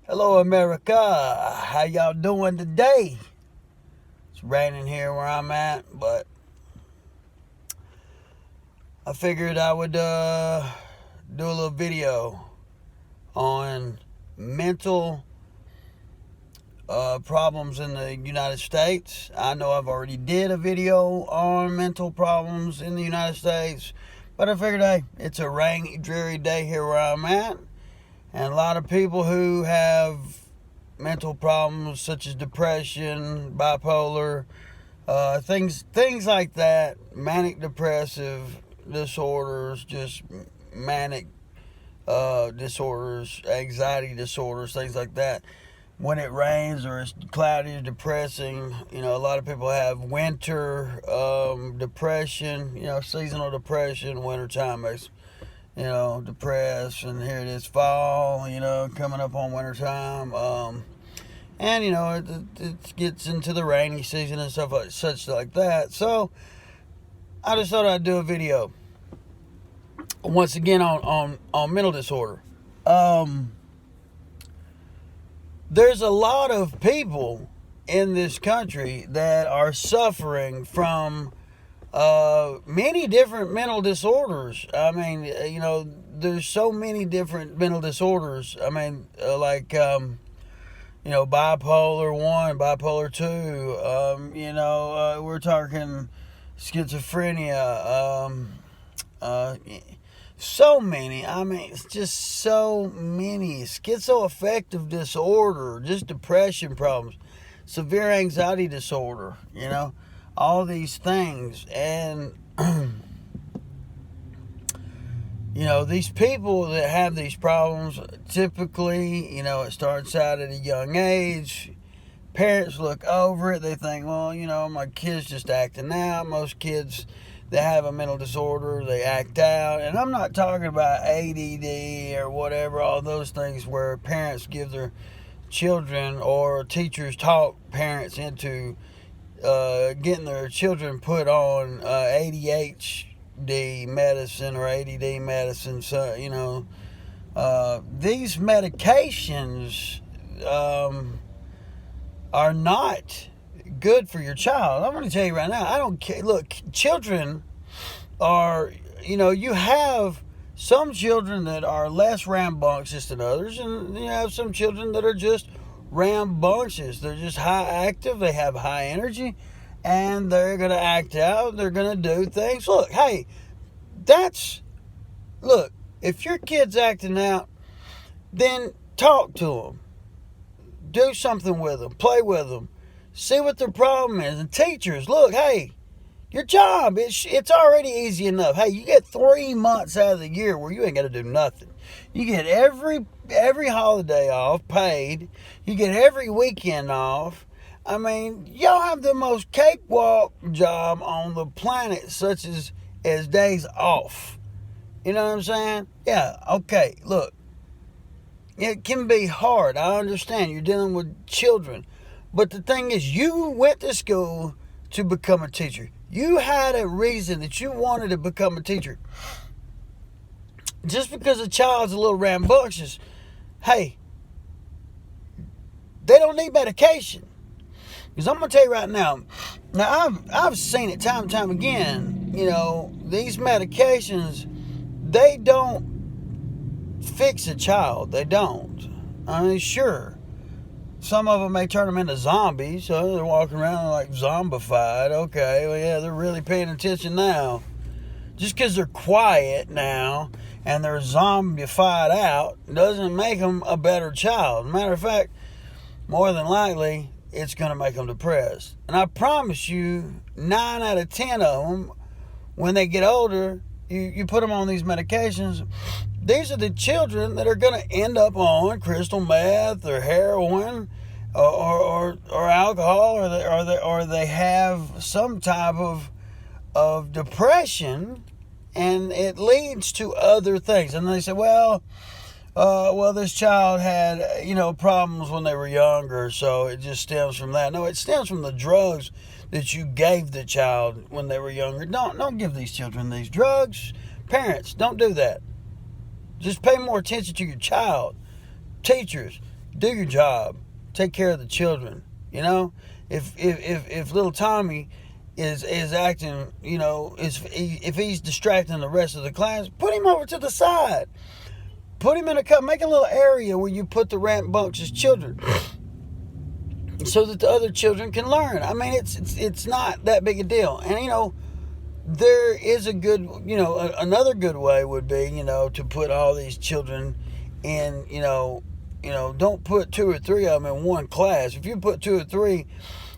Hello, America. How y'all doing today? It's raining here where I'm at, but I figured I would do a little video on mental problems in the United States. I know I've already did a video on mental problems in the United States, but I figured, hey, it's a rainy, dreary day here where I'm at, and a lot of people who have mental problems such as depression, bipolar, things like that, manic depressive disorders, just manic disorders, anxiety disorders, things like that. When it rains or it's cloudy or depressing, a lot of people have winter depression, seasonal depression. Wintertime makes depressed, and here it is fall, coming up on wintertime. And, it gets into the rainy season and stuff such like that. So, I just thought I'd do a video once again on mental disorder. There's a lot of people in this country that are suffering from many different mental disorders. I mean, there's so many different mental disorders. I mean, bipolar 1, bipolar 2, we're talking schizophrenia, so many. I mean, it's just so many. Schizoaffective disorder, just depression problems, severe anxiety disorder, all these things. And, these people that have these problems, typically, it starts out at a young age. Parents look over it. They think, well, my kid's just acting out. Most kids that have a mental disorder, they act out. And I'm not talking about ADD or whatever, all those things where parents give their children, or teachers talk parents into getting their children put on ADHD medicine or ADD medicine. So, these medications are not good for your child. I'm going to tell you right now, I don't care. Look, children are, you have some children that are less rambunctious than others, and you have some children that are just rambunctious. They're just high active, they have high energy, and they're going to act out, they're going to do things. Look, hey, if your kid's acting out, then talk to them. Do something with them, play with them, see what their problem is. And teachers, look, hey, your job, it's already easy enough. Hey, you get 3 months out of the year where you ain't got to do nothing. You get every holiday off paid. You get every weekend off. I mean, y'all have the most cakewalk job on the planet, such as days off. You know what I'm saying? Yeah, okay, look. It can be hard. I understand. You're dealing with children. But the thing is, you went to school to become a teacher. You had a reason that you wanted to become a teacher. Just because a child's a little rambunctious, hey, they don't need medication. Because I'm going to tell you right now, I've seen it time and time again, these medications, they don't fix a child. They don't. I mean, sure, some of them may turn them into zombies, so they're walking around like zombified. Okay, well, yeah, they're really paying attention now. Just because they're quiet now and they're zombified out doesn't make them a better child. Matter of fact, more than likely, it's going to make them depressed. And I promise you, 9 out of 10 of them, when they get older, you put them on these medications, these are the children that are going to end up on crystal meth or heroin or alcohol, or they have some type of depression, and it leads to other things. And they say, well, this child had problems when they were younger, so it just stems from that. No, it stems from the drugs that you gave the child when they were younger. Don't give these children these drugs. Parents, don't do that. Just pay more attention to your child. Teachers, do your job. Take care of the children. You know, if little Tommy is acting, you know, if he's distracting the rest of the class, put him over to the side. Put him in make a little area where you put the rambunctious children, so that the other children can learn. I mean, it's not that big a deal. And you know, there is a good, you know, another good way would be, you know, to put all these children in, you know, don't put 2 or 3 of them in one class. If you put 2 or 3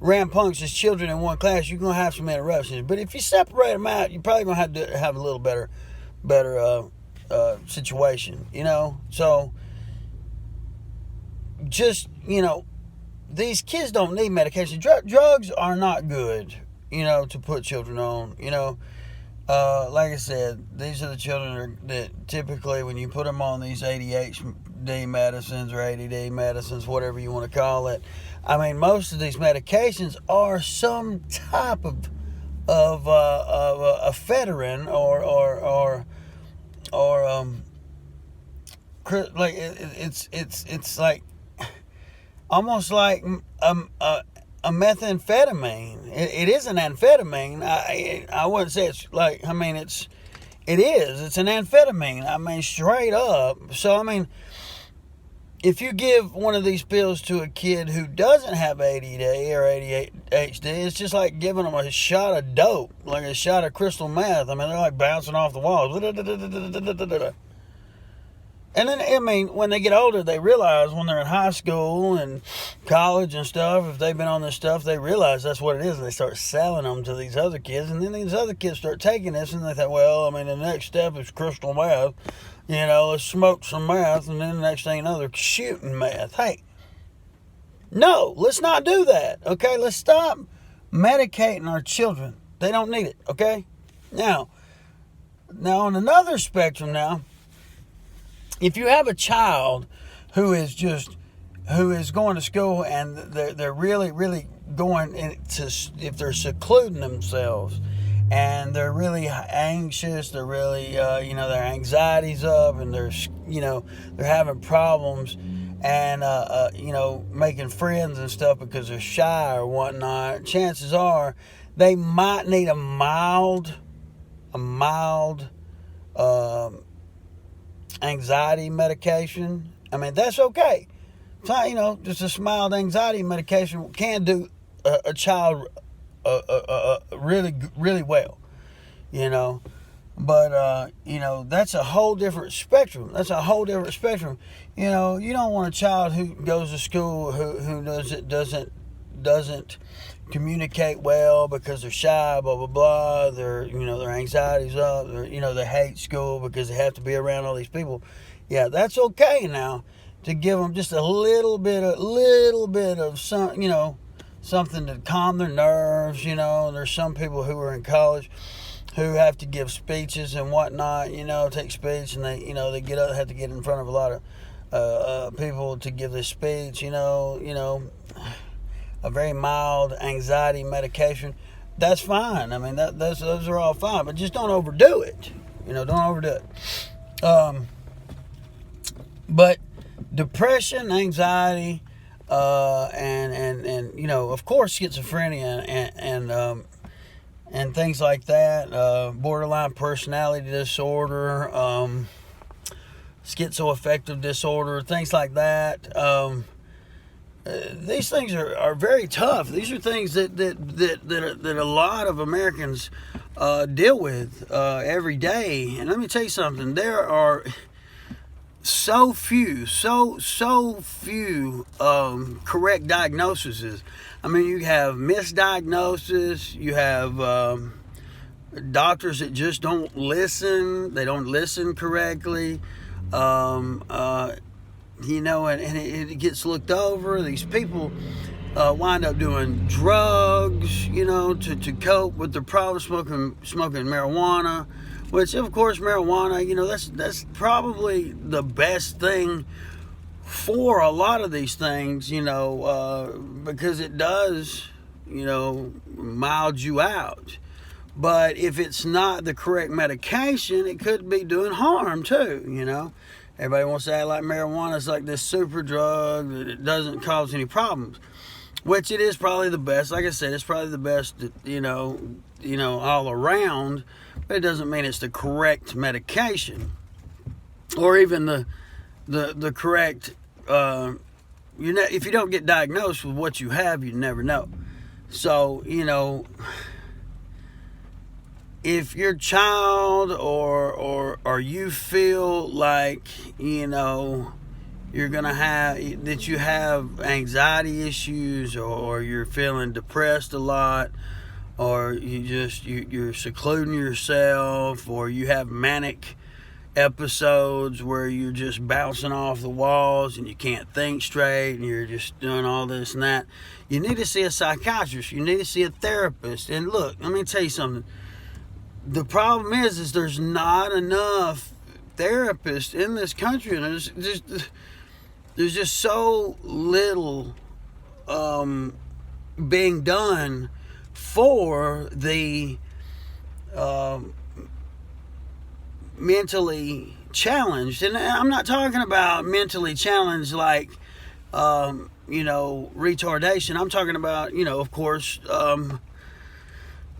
rambunctious children in one class, you're gonna have some interruptions. But if you separate them out, you're probably gonna have a little better situation, you know. So just, you know, these kids don't need medication. Drugs are not good, you know, to put children on, you know. Like I said, these are the children that typically, when you put them on these ADHD medicines or ADD medicines, whatever you want to call it, I mean, most of these medications are some type of ephedrine or like it's like almost like a methamphetamine. It is an amphetamine. I wouldn't say it's like, I mean, it's an amphetamine. I mean, straight up. So I mean, if you give one of these pills to a kid who doesn't have ADD or ADHD, it's just like giving them a shot of dope, like a shot of crystal meth. I mean, they're like bouncing off the walls. And then, I mean, when they get older, they realize when they're in high school and college and stuff, if they've been on this stuff, they realize that's what it is, and they start selling them to these other kids. And then these other kids start taking this, and they think, well, I mean, the next step is crystal meth. You know, let's smoke some meth, and then the next thing you know, they're shooting meth. Hey, no, let's not do that, okay? Let's stop medicating our children. They don't need it, okay? Now on another spectrum now, if you have a child who is going to school and they're really going into, if they're secluding themselves and they're really anxious, they're really you know, their anxiety's up and they're having problems and you know, making friends and stuff because they're shy or whatnot, chances are they might need a mild anxiety medication. I mean, that's okay. So, you know, just a mild anxiety medication can do a child really well, you know. But you know, that's a whole different spectrum. You know, you don't want a child who goes to school who doesn't communicate well because they're shy, blah blah blah. Their anxiety's up. They hate school because they have to be around all these people. Yeah, that's okay now to give them just a little bit of something to calm their nerves. You know, there's some people who are in college who have to give speeches and whatnot. Take speech, and they have to get in front of a lot of people to give this speech. A very mild anxiety medication, that's fine. I mean, those are all fine, but just don't overdo it. Don't overdo it. But depression, anxiety, and of course schizophrenia and things like that, borderline personality disorder, schizoaffective disorder, things like that. These things are very tough. These are things that a lot of Americans deal with every day. And let me tell you something. There are so few correct diagnoses. I mean, you have misdiagnosis. You have doctors that just don't listen. They don't listen correctly. And it gets looked over. These people wind up doing drugs, to cope with their problem, smoking marijuana, which, of course, marijuana, that's probably the best thing for a lot of these things, because it does, mild you out. But if it's not the correct medication, it could be doing harm too, Everybody wants to act like marijuana is like this super drug that it doesn't cause any problems, which it is probably the best. Like I said, it's probably the best, all around, but it doesn't mean it's the correct medication or even the correct. If you don't get diagnosed with what you have, you never know. So, if your child or you feel like, you're going to have, that you have anxiety issues or you're feeling depressed a lot, or you're secluding yourself, or you have manic episodes where you're just bouncing off the walls and you can't think straight and you're just doing all this and that, you need to see a psychiatrist. You need to see a therapist. And look, let me tell you something. The problem is there's not enough therapists in this country, and there's just so little being done for the mentally challenged. And I'm not talking about mentally challenged like retardation. I'm talking about, of course,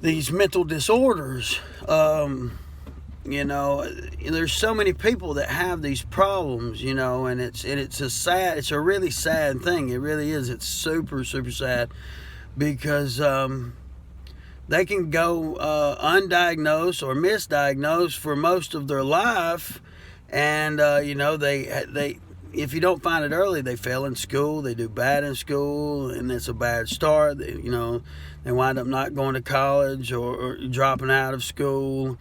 these mental disorders. There's so many people that have these problems, and it's a really sad thing. It really is. It's super, super sad, because they can go undiagnosed or misdiagnosed for most of their life, and they if you don't find it early, they fail in school, they do bad in school, and it's a bad start. They wind up not going to college or dropping out of school,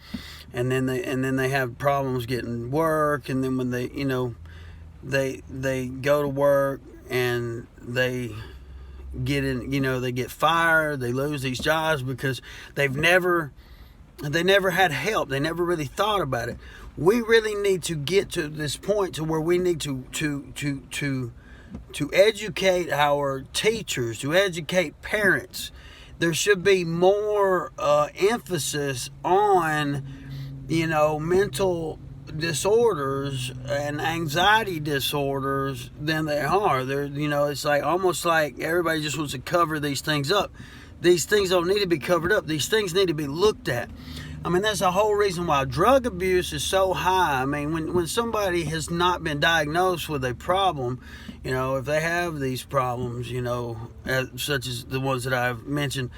and then they have problems getting work, and then when they go to work and they get in, they get fired, they lose these jobs because they never had help. They never really thought about it. We really need to get to this point to where we need to educate our teachers, to educate parents. There should be more emphasis on, mental disorders and anxiety disorders than they are. It's like almost like everybody just wants to cover these things up. These things don't need to be covered up. These things need to be looked at. I mean, that's the whole reason why drug abuse is so high. I mean, when somebody has not been diagnosed with a problem, if they have these problems, such as the ones that I've mentioned,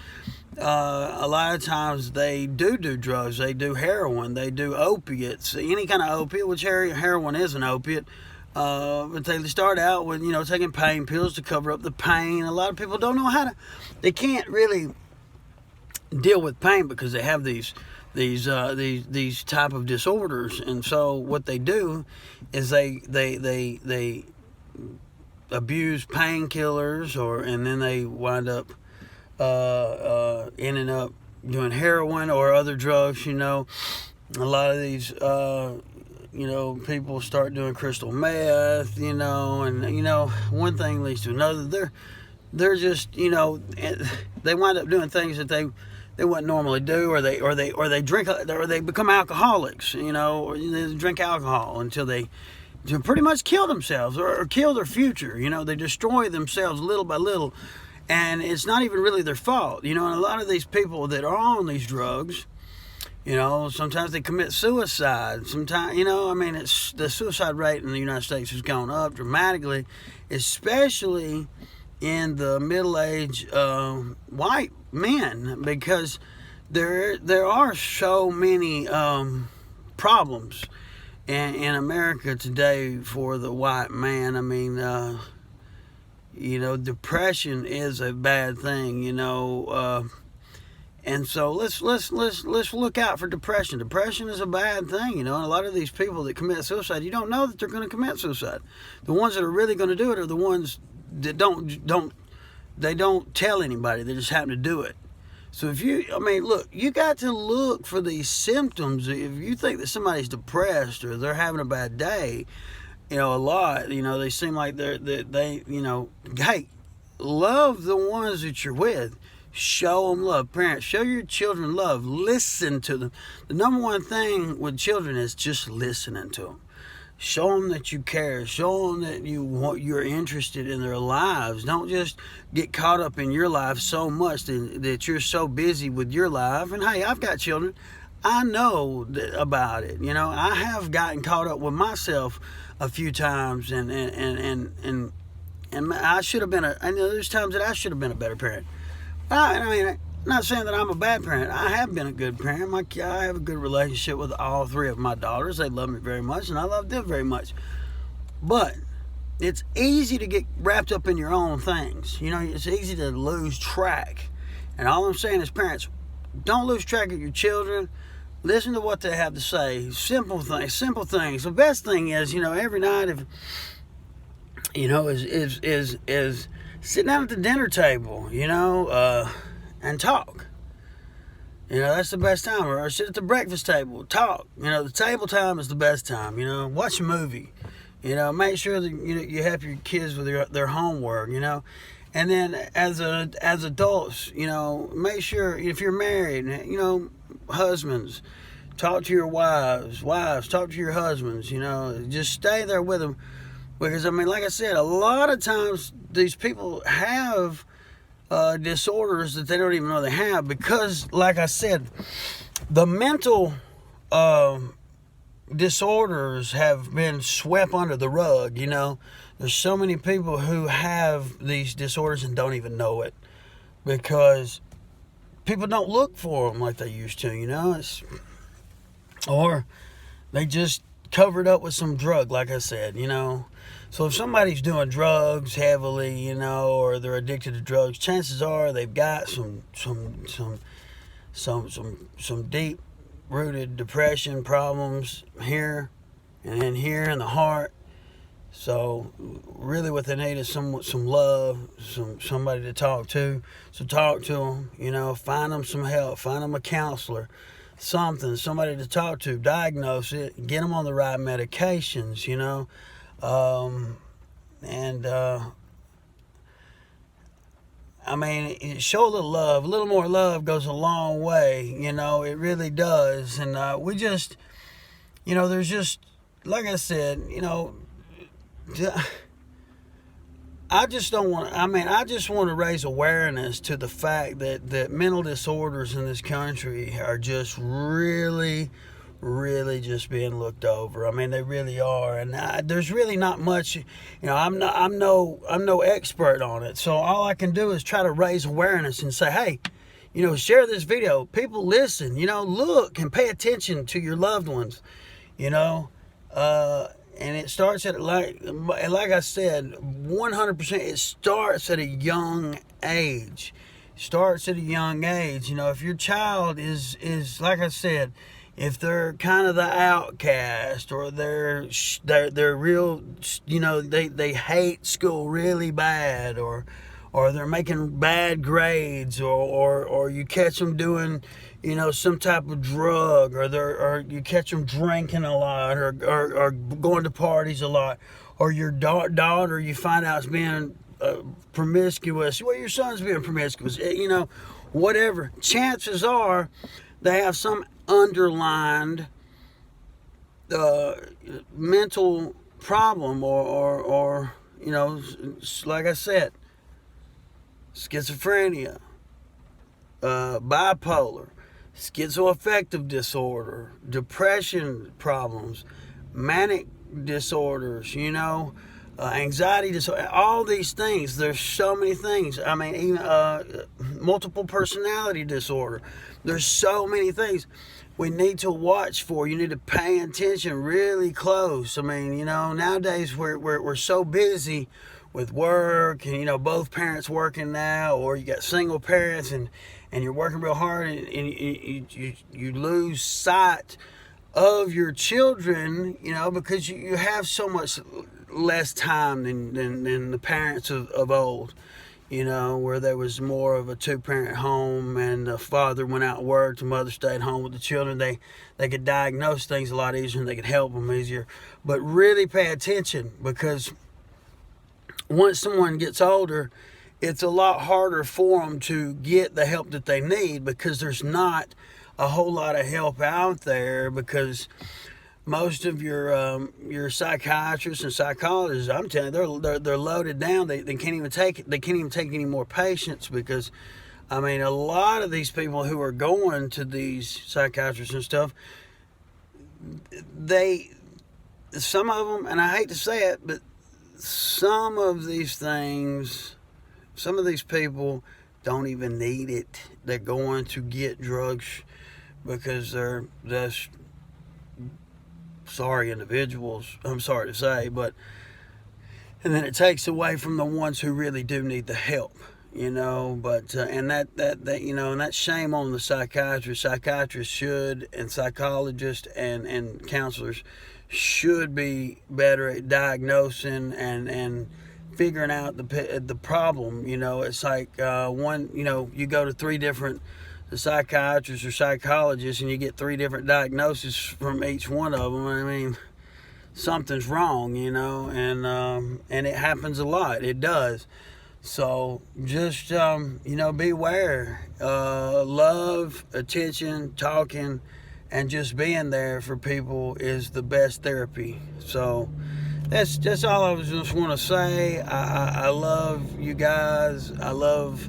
a lot of times they do drugs. They do heroin. They do opiates. Any kind of opiate, which heroin is an opiate. But they start out with, taking pain pills to cover up the pain. A lot of people don't know they can't really deal with pain because they have these type of disorders, and so what they do is they abuse painkillers, and then they wind up ending up doing heroin or other drugs. A lot of these people start doing crystal meth, and one thing leads to another. They're just they wind up doing things that they wouldn't normally do, or they drink, or they become alcoholics, or they drink alcohol until they pretty much kill themselves or kill their future. They destroy themselves little by little, and it's not even really their fault. And a lot of these people that are on these drugs, sometimes they commit suicide. Sometimes, it's the suicide rate in the United States has gone up dramatically, especially in the middle-aged white men, because there are so many problems in America today for the white man. I mean, depression is a bad thing, and so let's look out for depression. Depression is a bad thing, and a lot of these people that commit suicide, you don't know that they're going to commit suicide. The ones that are really going to do it are the ones that don't tell anybody. They just happen to do it. So you got to look for these symptoms. If you think that somebody's depressed or they're having a bad day, a lot, they seem like hey, love the ones that you're with. Show them love. Parents, show your children love. Listen to them. The number one thing with children is just listening to them. Show them that you care. Show them that you're interested in their lives. Don't just get caught up in your life so much that you're so busy with your life. And hey, I've got children. I know about it. I have gotten caught up with myself a few times, and I should have been I know there's times that I should have been a better parent. I'm not saying that I'm a bad parent. I have been a good parent. I have a good relationship with all three of my daughters. They love me very much, and I love them very much. But it's easy to get wrapped up in your own things. It's easy to lose track. And all I'm saying is, parents, don't lose track of your children. Listen to what they have to say. Simple things. The best thing is, every night, is sit down at the dinner table, and talk. That's the best time. Or sit at the breakfast table, talk. The table time is the best time. Watch a movie. Make sure that you help your kids with their homework. And then as adults, make sure if you're married, husbands, talk to your wives, talk to your husbands. Just stay there with them, because like I said, a lot of times these people have disorders that they don't even know they have, because, like I said, the mental disorders have been swept under the rug. There's so many people who have these disorders and don't even know it, because people don't look for them like they used to. Or they just covered up with some drug, like I said. So if somebody's doing drugs heavily, or they're addicted to drugs, chances are they've got some deep rooted depression problems here, and then here in the heart. So really what they need is some love, somebody to talk to. So talk to them, find them some help, find them a counselor, somebody to talk to, diagnose it, get them on the right medications, show a little love. A little more love goes a long way, it really does. And we just, there's just, like I said, I just want to raise awareness to the fact that mental disorders in this country are just really just being looked over. They really are, and there's really not much. I'm no expert on it, so all I can do is try to raise awareness and say, hey, share this video. People listen. Look and pay attention to your loved ones. And it starts at like I said, 100%. It starts at a young age. If your child is like I said, if they're kind of the outcast, or they're real, they hate school really bad, or they're making bad grades, or you catch them doing, some type of drug, or you catch them drinking a lot, or going to parties a lot, or your daughter, you find out is being promiscuous. Well, your son's being promiscuous, whatever. Chances are they have some underlined mental problem, or like I said, schizophrenia, bipolar, schizoaffective disorder, depression problems, manic disorders, anxiety disorder, all these things. There's so many things. Even multiple personality disorder. There's so many things we need to watch for. You need to pay attention really close. Nowadays we're so busy with work, and both parents working now, or you got single parents, and you're working real hard, and you lose sight of your children, because you have so much less time than the parents of old, where there was more of a two-parent home, and the father went out and worked, the mother stayed home with the children. They could diagnose things a lot easier, and they could help them easier. But really pay attention, because once someone gets older, it's a lot harder for them to get the help that they need, because there's not a whole lot of help out there, because most of your psychiatrists and psychologists, I'm telling you, they're loaded down. They can't even take any more patients because, I mean, a lot of these people who are going to these psychiatrists and stuff, some of them, and I hate to say it, but some of these things, some of these people don't even need it. They're going to get drugs because they're just sorry individuals. I'm sorry to say, but and then it takes away from the ones who really do need the help, you know. But and that you know, and that's shame on the psychiatrists. Psychiatrists should, and psychologists and counselors should be better at diagnosing and figuring out the problem. You know, it's like you go to 3 different psychiatrists or psychologists and you get 3 different diagnoses from each one of them. I mean, something's wrong, you know, and it happens a lot. It does. So just beware. Love, attention, talking, and just being there for people is the best therapy. So that's all I just want to say. I love you guys. I love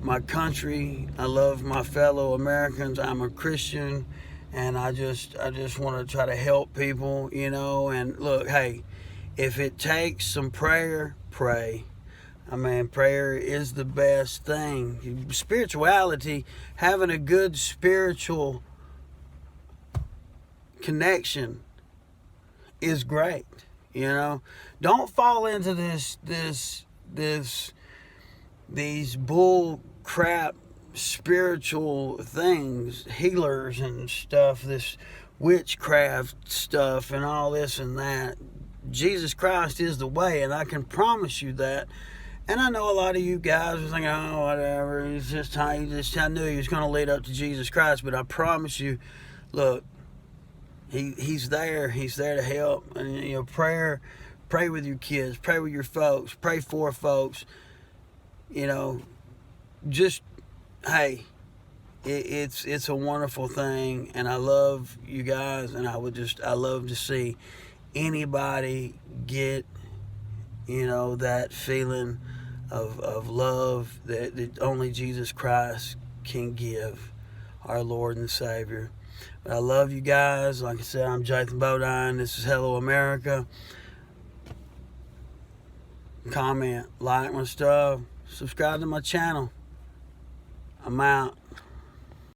my country. I love my fellow Americans. I'm a Christian, and I just want to try to help people, you know. And look, hey, if it takes some prayer, pray. I mean, prayer is the best thing. Spirituality, having a good spiritual connection is great, you know. Don't fall into these bull crap spiritual things, healers and stuff, this witchcraft stuff and all this and that. Jesus Christ is the way, and I can promise you that. And I know a lot of you guys are thinking, oh, whatever, I knew he was going to lead up to Jesus Christ, but I promise you, look, he's there to help. And you know, pray with your kids, pray with your folks, pray for folks. You know, just hey, it's a wonderful thing, and I love you guys, and I love to see anybody get, you know, that feeling of love that only Jesus Christ can give, our Lord and Savior. But I love you guys. Like I said, I'm Jathan Bodine. This is Hello America. Comment, like my stuff, subscribe to my channel. I'm out.